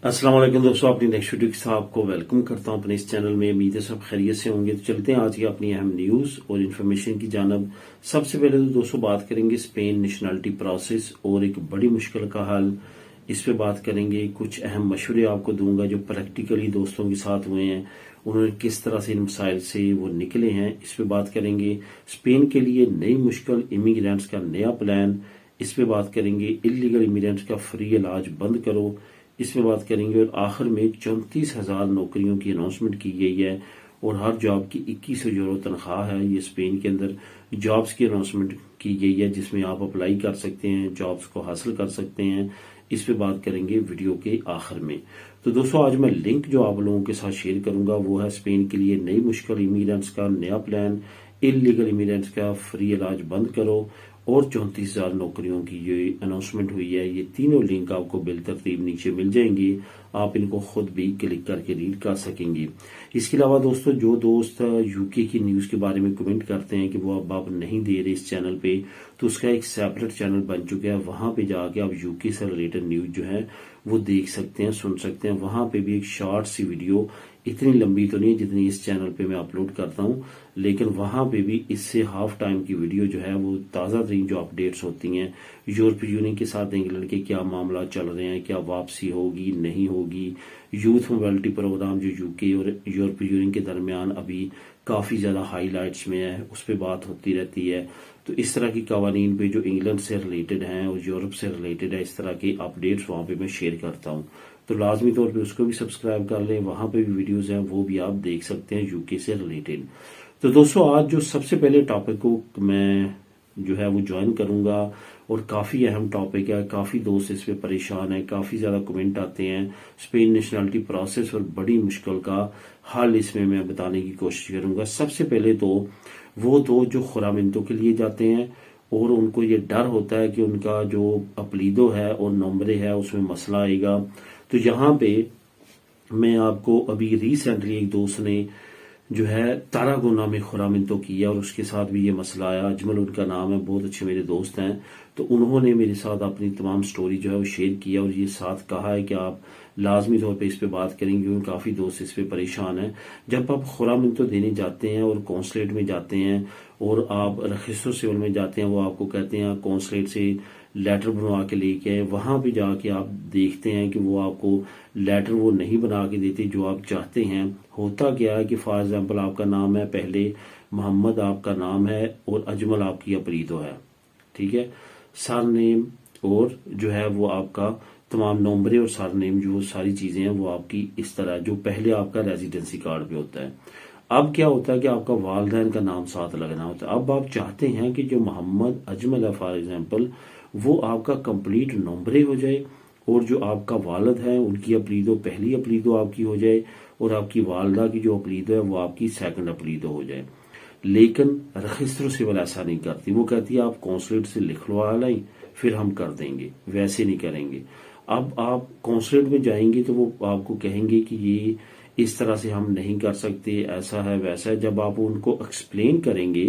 अस्सलाम वालेकुम दोस्तों, अपनी नेक्स्ट वीडियो के साथ आपको वेलकम करता हूं अपने इस चैनल में। उम्मीद है सब खैरियत से होंगे। तो चलते हैं आज की अपनी अहम न्यूज और इन्फॉर्मेशन की जानब। सबसे पहले तो दोस्तों बात करेंगे स्पेन नेशनलिटी प्रोसेस और एक बड़ी मुश्किल का हल। इस पे बात करेंगे, कुछ अहम मशवरे आपको दूंगा जो प्रैक्टिकली दोस्तों के साथ हुए हैं, उन्होंने किस तरह से इन मसाइल से वो निकले हैं। इस पे बात करेंगे स्पेन के लिए नई मुश्किल, इमिग्रेंट्स का नया प्लान। इस पे बात करेंगे इलीगल इमिग्रेंट्स का फ्री इलाज बंद करो। इसमें बात करेंगे और आखिर में 34,000 नौकरियों की अनाउंसमेंट की गई है और हर जॉब की 2100 यूरो तनख्वाह है। ये स्पेन के अंदर जॉब्स की अनाउंसमेंट की गई है जिसमें आप अप्लाई कर सकते हैं, जॉब्स को हासिल कर सकते हैं। इस पे बात करेंगे वीडियो के आखिर में। तो दोस्तों आज मैं लिंक जो आप लोगों के साथ शेयर करूंगा वो है स्पेन के लिए नई मुश्किल, इमिग्रेंट्स का नया प्लान, इलीगल इमिग्रेंट्स का फ्री इलाज बंद करो और 34,000 नौकरियों की ये अनाउंसमेंट हुई है। ये तीनों लिंक आपको बिलतरतीब नीचे मिल जाएंगे, आप इनको खुद भी क्लिक करके रीड कर सकेंगे। इसके अलावा दोस्तों जो दोस्त यूके की न्यूज के बारे में कमेंट करते हैं कि वो अब आप नहीं दे रहे इस चैनल पे, तो उसका एक सेपरेट चैनल बन चुका है। वहां पे जाके आप यूके से रिलेटेड न्यूज जो है वो देख सकते हैं, सुन सकते हैं। वहां पे भी एक शॉर्ट सी वीडियो, इतनी लंबी तो नहीं है जितनी इस चैनल पे मैं अपलोड करता हूं, लेकिन वहां पे भी इससे हाफ टाइम की वीडियो जो है वो ताजा तरीन जो अपडेट्स होती हैं, यूरोपीय यूनियन के साथ इंग्लैंड के क्या मामला चल रहे हैं, क्या वापसी होगी नहीं होगी, यूथ मोबिलिटी प्रोग्राम जो यूके और यूरोपीय यूनियन के दरमियान अभी काफी ज्यादा हाईलाइट्स में है, उस पर बात होती रहती है। तो इस तरह की कवानीन पे जो इंग्लैंड से रिलेटेड हैं और यूरोप से रिलेटेड है, इस तरह की अपडेट्स वहां पे मैं शेयर करता हूं। तो लाजमी तौर पे उसको भी सब्सक्राइब कर लें, वहां पे भी वीडियोस हैं वो भी आप देख सकते हैं यूके से रिलेटेड। तो दोस्तों आज जो सबसे पहले टॉपिक को मैं जो है वो ज्वाइन करूंगा और काफी अहम टॉपिक है, काफी दोस्त इस पे परेशान है, काफी ज्यादा कमेंट आते हैं। स्पेन नेशनलिटी प्रोसेस और बड़ी मुश्किल का हल इसमें मैं बताने की कोशिश करूंगा। सबसे पहले तो वो दो जो खुरामिंतों के लिए जाते हैं और उनको ये डर होता है कि उनका जो अपलीदो है और नंबरे है उसमें मसला आएगा। तो यहाँ पे मैं आपको अभी रिसेंटली एक दोस्त ने जो है तारागोना में खुरामिंतो किया और उसके साथ भी ये मसला आया। अजमल उनका नाम है, बहुत अच्छे मेरे दोस्त हैं। तो उन्होंने मेरे साथ अपनी तमाम स्टोरी जो है वो शेयर किया और ये साथ कहा है कि आप लाजमी तौर पे इस पे बात करेंगे क्योंकि काफी दोस्त इस पे परेशान हैं। जब आप खुरामिंतो देने जाते हैं और कौंसलेट में जाते हैं और आप रजिस्टर सिविल में जाते हैं, वो आपको कहते हैं कौंसलेट से लेटर बनवा के लेके आए। वहां भी जाके आप देखते हैं कि वो आपको लेटर वो नहीं बना के देते जो आप चाहते हैं। होता क्या है कि फॉर एग्जाम्पल आपका नाम है, पहले मोहम्मद आपका नाम है और अजमल आपकी अपरीदो है, ठीक है, सर नेम और जो है वो आपका तमाम नंबरे और सर नेम जो सारी चीजें हैं वो आपकी इस तरह जो पहले आपका रेजिडेंसी कार्ड पे होता है। अब क्या होता है कि आपका वालदैन का नाम साथ लगना होता है। अब आप चाहते हैं कि जो मोहम्मद अजमल है फॉर एग्जाम्पल, वो आपका कंप्लीट नंबरे हो जाए और जो आपका वालिद है उनकी अपलीदो पहली अपलीदो आपकी हो जाए और आपकी वालदा की जो अपलीदो है वो आपकी सेकंड अपलीदो हो जाए। लेकिन रजिस्टर सिविल ऐसा नहीं करती, वो कहती है आप कौंसलेट से लिखवा लाएं फिर हम कर देंगे, वैसे नहीं करेंगे। अब आप कौंसलेट में जाएंगे तो वो आपको कहेंगे कि ये इस तरह से हम नहीं कर सकते, ऐसा है वैसा है। जब आप उनको एक्सप्लेन करेंगे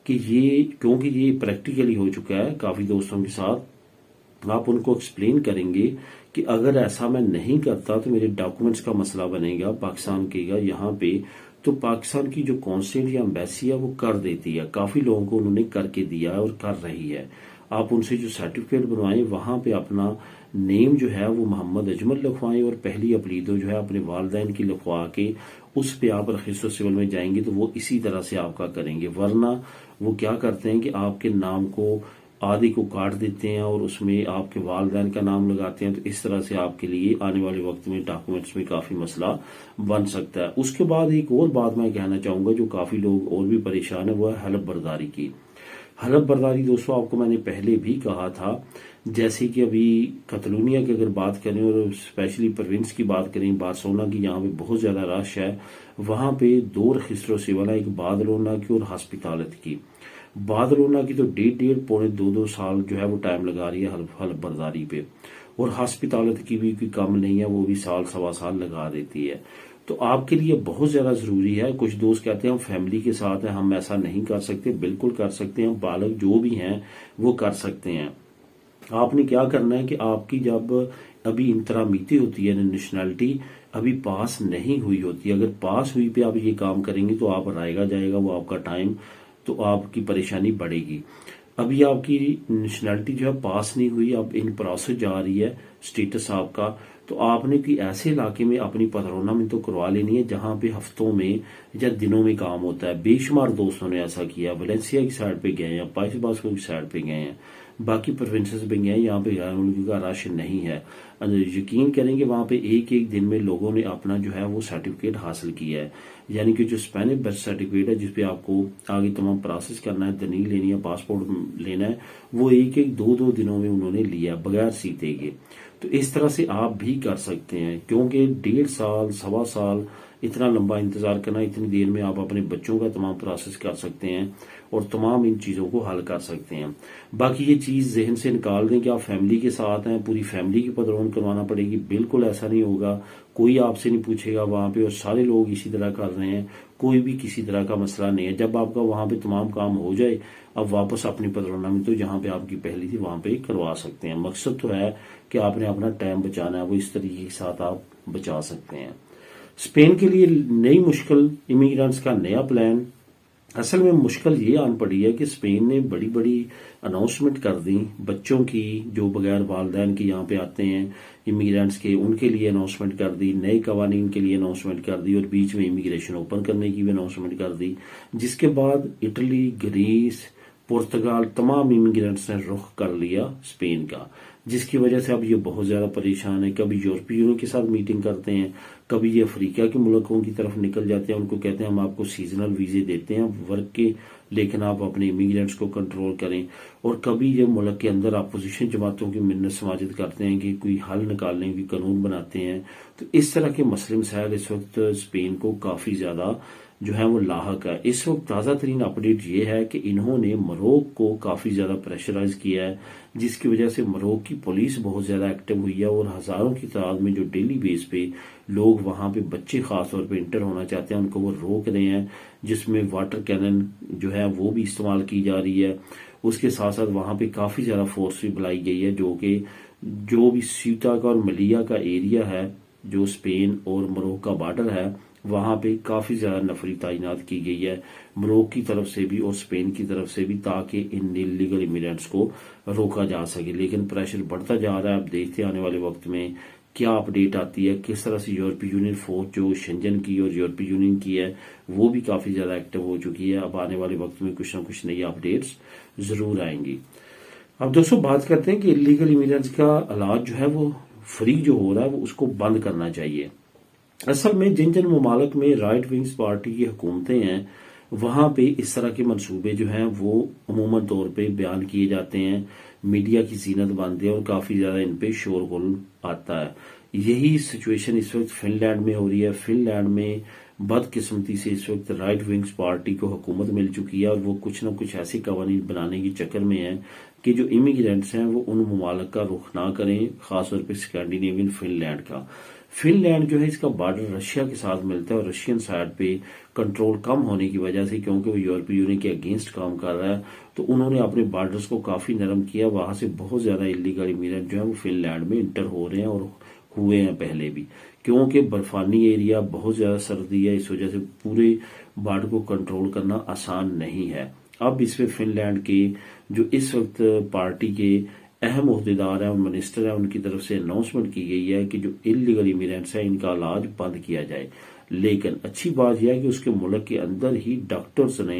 कि ये, क्योंकि ये प्रैक्टिकली हो चुका है काफी दोस्तों के साथ, आप उनको एक्सप्लेन करेंगे कि अगर ऐसा मैं नहीं करता तो मेरे डॉक्यूमेंट्स का मसला बनेगा पाकिस्तान के यहाँ पे, तो पाकिस्तान की जो कौंसिल या एम्बेसी है वो कर देती है। काफी लोगों को उन्होंने करके दिया है और कर रही है। आप उनसे जो सर्टिफिकेट बनवाएं वहां पे अपना नेम जो है वो मोहम्मद अजमल लिखवाएं और पहली अपलीदो जो है अपने वालदैन की लिखवा के उस पे आप रजिस्टर सिविल में जाएंगे तो वो इसी तरह से आपका करेंगे। वरना वो क्या करते हैं कि आपके नाम को आदि को काट देते हैं और उसमें आपके वालदैन का नाम लगाते हैं। तो इस तरह से आपके लिए आने वाले वक्त में डॉक्यूमेंट्स में काफी मसला बन सकता है। उसके बाद एक और बात मैं कहना चाहूंगा जो काफी लोग और भी परेशान है, वो है हलफ बर्दारी की। हलफ बर्दारी दोस्तों आपको मैंने पहले भी कहा था, जैसे कि अभी कतलूनिया की अगर बात करें और स्पेशली प्रोविंस की बात करें, बार्सिलोना की, यहाँ पे बहुत ज्यादा रश है। वहां पे दो रजिस्टर सिविल है, एक बार्सिलोना की और हॉस्पिटैलिटी की। बार्सिलोना की तो 1.5 पौने 2 साल जो है वो टाइम लगा रही है हलफ बर्दारी पे, और हॉस्पिटैलिटी की भी कोई कम नहीं है, वो भी साल सवा साल लगा देती है। तो आपके लिए बहुत ज्यादा जरूरी है। कुछ दोस्त कहते हैं हम फैमिली के साथ हैं, हम ऐसा नहीं कर सकते। बिल्कुल कर सकते हैं, बालक जो भी हैं वो कर सकते हैं। आपने क्या करना है कि आपकी जब अभी इंतरामीती होती है नेशनैलिटी अभी पास नहीं हुई होती, अगर पास हुई पे आप ये काम करेंगे तो आप रायगा जाएगा वो आपका टाइम, तो आपकी परेशानी बढ़ेगी। अभी आपकी नेशनैलिटी जो है पास नहीं हुई, अब इन प्रोसेस जा रही है स्टेटस आपका, तो आपने कि ऐसे इलाके में अपनी पथरौना में तो करवा लेनी है जहां पे हफ्तों में या दिनों में काम होता है। बेशुमार दोस्तों ने ऐसा किया, वलेंसिया की साइड पे गए हैं, पाइस बास्को की साइड पे गए हैं, बाकी प्रोविंसेस में गए हैं, यहाँ पे गैर मुल्की का रश नहीं है। यकीन करेंगे वहां पे एक एक दिन में लोगों ने अपना जो है वो सर्टिफिकेट हासिल किया है, यानी कि जो स्पेनिश बर्थ सर्टिफिकेट है जिसपे आपको आगे तमाम प्रोसेस करना है, दलील लेनी है, पासपोर्ट लेना है, वो एक एक दो दो दिनों में उन्होंने लिया बगैर सीते के। तो इस तरह से आप भी कर सकते हैं, क्योंकि 1.5 साल 1.25 साल इतना लंबा इंतजार करना, इतनी देर में आप अपने बच्चों का तमाम प्रोसेस कर सकते हैं और तमाम इन चीजों को हल कर सकते हैं। बाकी ये चीज जहन से निकाल दें कि आप फैमिली के साथ हैं, पूरी फैमिली की पदरौन करवाना पड़ेगी, बिल्कुल ऐसा नहीं होगा। कोई आपसे नहीं पूछेगा वहां पे, और सारे लोग इसी तरह कर रहे हैं, कोई भी किसी तरह का मसला नहीं है। जब आपका वहां पे तमाम काम हो जाए, अब वापस अपनी पदरौना में तो जहां पे आपकी पहली थी वहां पे करवा सकते हैं। मकसद तो है कि आपने अपना टाइम बचाना है, वो इस तरीके के साथ आप बचा सकते हैं। स्पेन के लिए नई मुश्किल, इमिग्रेंट्स का नया प्लान। असल में मुश्किल ये आन पड़ी है कि स्पेन ने बड़ी बड़ी अनाउंसमेंट कर दी बच्चों की, जो बगैर वालदैन के यहाँ पे आते हैं इमिग्रेंट्स के, उनके लिए अनाउंसमेंट कर दी, नए कवानीन के लिए अनाउंसमेंट कर दी, और बीच में इमिग्रेशन ओपन करने की भी अनाउंसमेंट कर दी। जिसके बाद इटली, ग्रीस, पुर्तगाल तमाम इमिग्रेंट्स ने रुख कर लिया स्पेन का, जिसकी वजह से अब ये बहुत ज्यादा परेशान है। कभी यूरोपीय यूनियन के साथ मीटिंग करते हैं, कभी ये अफ्रीका के मुल्कों की तरफ निकल जाते हैं, उनको कहते हैं हम आपको सीजनल वीजे देते हैं वर्क के, लेकिन आप अपने इमिग्रेंट्स को कंट्रोल करें। और कभी ये मुल्क के अंदर अपोजिशन जमातों की मिन्नत समाजत करते हैं कि कोई हल निकालने की कानून बनाते हैं। तो इस तरह के मसले मसाइल इस वक्त स्पेन को काफी ज्यादा जो है वो लाहक है। इस वक्त ताज़ा तरीन अपडेट ये है कि इन्होंने मरोक को काफ़ी ज़्यादा प्रेशराइज किया है, जिसकी वजह से मरोक की पुलिस बहुत ज़्यादा एक्टिव हुई है, और हज़ारों की तादाद में जो डेली बेस पे लोग वहाँ पे बच्चे खास तौर पे इंटर होना चाहते हैं उनको वो रोक रहे हैं, जिसमें वाटर कैनन जो है वो भी इस्तेमाल की जा रही है। उसके साथ साथ वहाँ पे काफ़ी ज़्यादा फोर्स भी बुलाई गई है, जो भी सीता का और मलिया का एरिया है, जो स्पेन और मरोक का बॉर्डर है, वहां पे काफी ज्यादा नफरी तैनात की गई है मरोक की तरफ से भी और स्पेन की तरफ से भी, ताकि इन इलीगल इमिग्रेंट्स को रोका जा सके। लेकिन प्रेशर बढ़ता जा रहा है, अब देखते हैं आने वाले वक्त में क्या अपडेट आती है, किस तरह से यूरोपीय यूनियन फोर्स जो शेंजन की और यूरोपीय यूनियन की है वो भी काफी ज्यादा एक्टिव हो चुकी है। अब आने वाले वक्त में कुछ ना कुछ नई अपडेट्स जरूर आएंगी। अब दोस्तों बात करते हैं कि इलीगल इमिग्रेंट्स का इलाज जो है वो फ्री जो हो रहा है वो उसको बंद करना चाहिए। असल में जिन जिन ममालक में राइट विंग्स पार्टी की हुकूमतें हैं वहां पे इस तरह के मंसूबे जो हैं वो अमूमन तौर पे बयान किए जाते हैं, मीडिया की जीनत बनते हैं और काफी ज्यादा इन पे शोरगुल आता है। यही सिचुएशन इस वक्त फिनलैंड में हो रही है। फिनलैंड में बदकिस्मती से इस वक्त राइट विंग्स पार्टी को हुकूमत मिल चुकी है और वो कुछ न कुछ ऐसी कवानीन बनाने के चक्कर में है कि जो इमिग्रेंट्स हैं वो उन ममालक का रुख ना करें, खासतौर पर स्कैंडिनेवियन फिनलैंड का। फिनलैंड जो है इसका बॉर्डर रशिया के साथ मिलता है और रशियन साइड पे कंट्रोल कम होने की वजह से, क्योंकि वो यूरोपीय यूनियन के अगेंस्ट काम कर रहा है, तो उन्होंने अपने बॉर्डर्स को काफी नरम किया। वहां से बहुत ज्यादा इलीगल इमिग्रेंट जो है वो फिनलैंड में इंटर हो रहे हैं और हुए हैं पहले भी, क्योंकि बर्फानी एरिया बहुत ज्यादा सर्दी है, इस वजह से पूरे बॉर्डर को कंट्रोल करना आसान नहीं है। अब इसमें फिनलैंड के जो इस वक्त पार्टी के अहम अहदेदार हैं और मिनिस्टर हैं उनकी तरफ से अनाउंसमेंट की गई है कि जो इलीगल इमिग्रेंट्स हैं इनका इलाज बंद किया जाए। लेकिन अच्छी बात यह है कि उसके मुल्क के अंदर ही डॉक्टर्स ने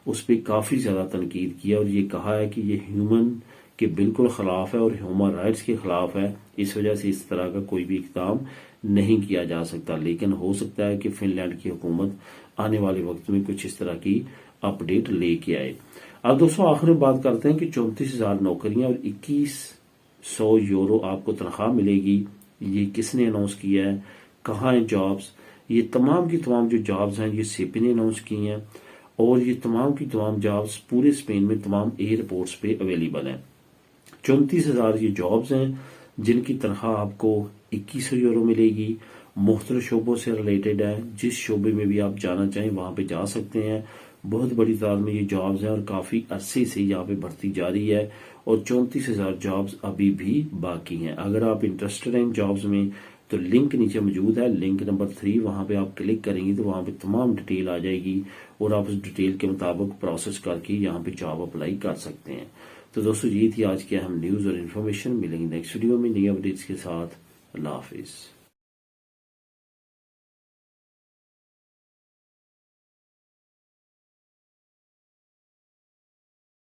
उस पर काफी ज्यादा तनकीद किया और ये कहा है कि ये ह्यूमन के बिल्कुल खिलाफ है और ह्यूमन राइट्स के खिलाफ है, इस वजह से इस तरह का कोई भी इकदाम नहीं किया जा सकता। लेकिन हो सकता है कि फिनलैंड की हुकूमत आने वाले वक्त में कुछ इस तरह की अपडेट लेके आए। अब दोस्तों आखिर में बात करते हैं कि 34,000 नौकरियां और 2100 यूरो आपको तनख्वाह मिलेगी। ये किसने अनाउंस किया है, कहाँ है जॉब्स? ये तमाम की तमाम जो जॉब्स हैं ये सीपी ने अनाउंस की हैं और ये तमाम की तमाम जॉब्स पूरे स्पेन में तमाम एयरपोर्ट्स पे अवेलेबल हैं। 34,000 ये जॉब्स हैं जिनकी तनख्वाह आपको 2100 यूरो मिलेगी। मुख्तलिफ शोबों से रिलेटेड है, जिस शोबे में भी आप जाना चाहें वहां पे जा सकते हैं। बहुत बड़ी तादाद में ये जॉब्स हैं और काफ़ी अरसे से यहाँ पे भर्ती जारी है और 34,000 जॉब्स अभी भी बाकी हैं। अगर आप इंटरेस्टेड हैं जॉब्स में तो लिंक नीचे मौजूद है, लिंक नंबर 3, वहां पे आप क्लिक करेंगे तो वहां पे तमाम डिटेल आ जाएगी और आप उस डिटेल के मुताबिक प्रोसेस करके यहाँ पे जॉब अप्लाई कर सकते हैं। तो दोस्तों ये थी आज की अहम न्यूज़ और इन्फॉर्मेशन। मिलेंगे नेक्स्ट वीडियो में नई अपडेट्स के साथ। अल्लाह हाफिज़।